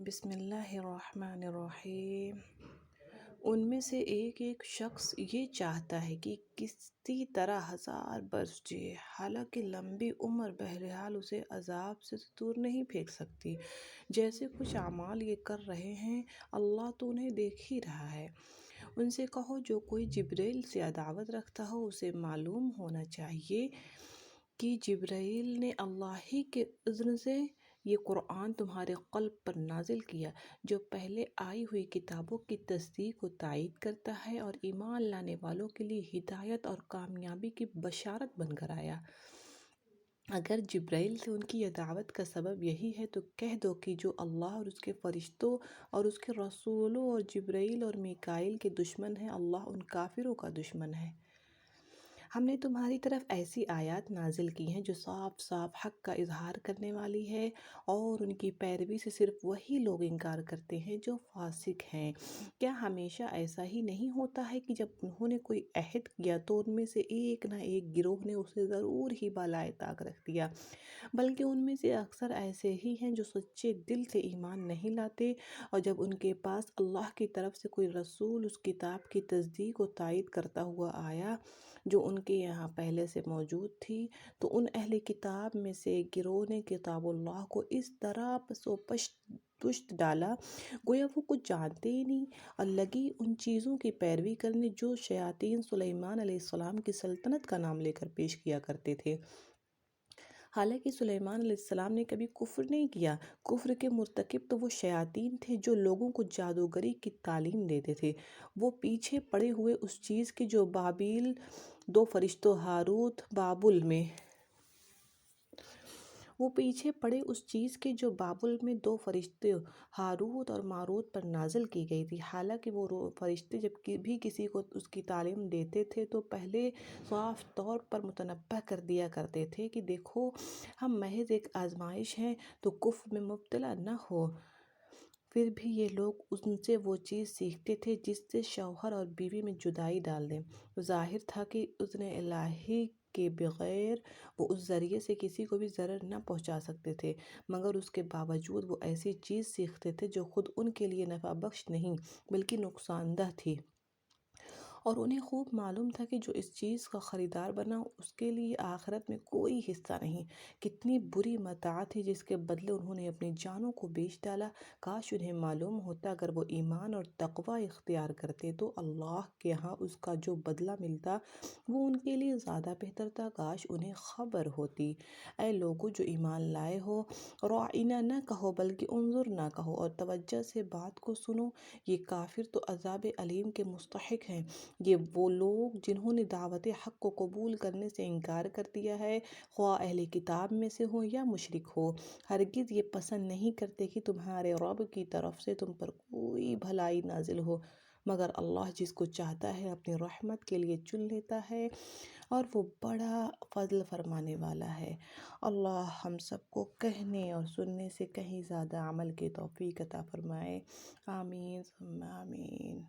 بسم اللہ الرحمن الرحیم۔ ان میں سے ایک شخص یہ چاہتا ہے کہ کسی طرح 1000 برس جیے، حالانکہ لمبی عمر بہرحال اسے عذاب سے دور نہیں پھینک سکتی۔ جیسے کچھ اعمال یہ کر رہے ہیں، اللہ تو انہیں دیکھ ہی رہا ہے۔ ان سے کہو جو کوئی جبرائیل سے عداوت رکھتا ہو اسے معلوم ہونا چاہیے کہ جبرائیل نے اللہ ہی کے اذن سے یہ قرآن تمہارے قلب پر نازل کیا، جو پہلے آئی ہوئی کتابوں کی تصدیق و تائید کرتا ہے اور ایمان لانے والوں کے لیے ہدایت اور کامیابی کی بشارت بن کر آیا۔ اگر جبرائیل سے ان کی عداوت کا سبب یہی ہے تو کہہ دو کہ جو اللہ اور اس کے فرشتوں اور اس کے رسولوں اور جبرائیل اور میکائیل کے دشمن ہیں، اللہ ان کافروں کا دشمن ہے۔ ہم نے تمہاری طرف ایسی آیات نازل کی ہیں جو صاف صاف حق کا اظہار کرنے والی ہے، اور ان کی پیروی سے صرف وہی لوگ انکار کرتے ہیں جو فاسق ہیں۔ کیا ہمیشہ ایسا ہی نہیں ہوتا ہے کہ جب انہوں نے کوئی عہد کیا تو ان میں سے ایک نہ ایک گروہ نے اسے ضرور ہی بالائے طاق رکھ دیا، بلکہ ان میں سے اکثر ایسے ہی ہیں جو سچے دل سے ایمان نہیں لاتے، اور جب ان کے پاس اللہ کی طرف سے کوئی رسول اس کتاب کی تصدیق و تائید کرتا ہوا آیا جو ان کے یہاں پہلے سے موجود تھی، تو ان اہل کتاب میں سے ایک گروہ نے کتاب اللہ کو اس طرح پس و پشت ڈالا گویا وہ کچھ جانتے ہی نہیں، اور لگی ان چیزوں کی پیروی کرنے جو شیاطین سلیمان علیہ السلام کی سلطنت کا نام لے کر پیش کیا کرتے تھے۔ حالانکہ سلیمان علیہ السلام نے کبھی کفر نہیں کیا۔ کفر کے مرتکب تو وہ شیاطین تھے جو لوگوں کو جادوگری کی تعلیم دیتے تھے۔ وہ پیچھے پڑے ہوئے اس چیز کے جو بابل دو فرشتوں ہاروت اور ماروت پر نازل کی گئی تھی۔ حالانکہ وہ فرشتے جب بھی کسی کو اس کی تعلیم دیتے تھے تو پہلے صاف طور پر متنبہ کر دیا کرتے تھے کہ دیکھو ہم محض ایک آزمائش ہیں، تو کفر میں مبتلا نہ ہو۔ پھر بھی یہ لوگ ان سے وہ چیز سیکھتے تھے جس سے شوہر اور بیوی میں جدائی ڈال دیں۔ ظاہر تھا کہ اذن الہی کے بغیر وہ اس ذریعے سے کسی کو بھی ضرر نہ پہنچا سکتے تھے، مگر اس کے باوجود وہ ایسی چیز سیکھتے تھے جو خود ان کے لیے نفع بخش نہیں بلکہ نقصان دہ تھی، اور انہیں خوب معلوم تھا کہ جو اس چیز کا خریدار بنا اس کے لیے آخرت میں کوئی حصہ نہیں۔ کتنی بری متاع تھی جس کے بدلے انہوں نے اپنی جانوں کو بیچ ڈالا۔ کاش انہیں معلوم ہوتا اگر وہ ایمان اور تقوی اختیار کرتے تو اللہ کے ہاں اس کا جو بدلہ ملتا وہ ان کے لیے زیادہ بہتر تھا۔ کاش انہیں خبر ہوتی۔ اے لوگو جو ایمان لائے ہو، راعینا نہ کہو بلکہ انظرنا کہو، اور توجہ سے بات کو سنو۔ یہ کافر تو عذاب علیم کے مستحق ہیں۔ یہ وہ لوگ جنہوں نے دعوت حق کو قبول کرنے سے انکار کر دیا ہے، خواہ اہل کتاب میں سے ہوں یا مشرک ہو، ہرگز یہ پسند نہیں کرتے کہ تمہارے رب کی طرف سے تم پر کوئی بھلائی نازل ہو، مگر اللہ جس کو چاہتا ہے اپنی رحمت کے لیے چن لیتا ہے، اور وہ بڑا فضل فرمانے والا ہے۔ اللہ ہم سب کو کہنے اور سننے سے کہیں زیادہ عمل کی توفیق عطا فرمائے۔ آمین ثم آمین۔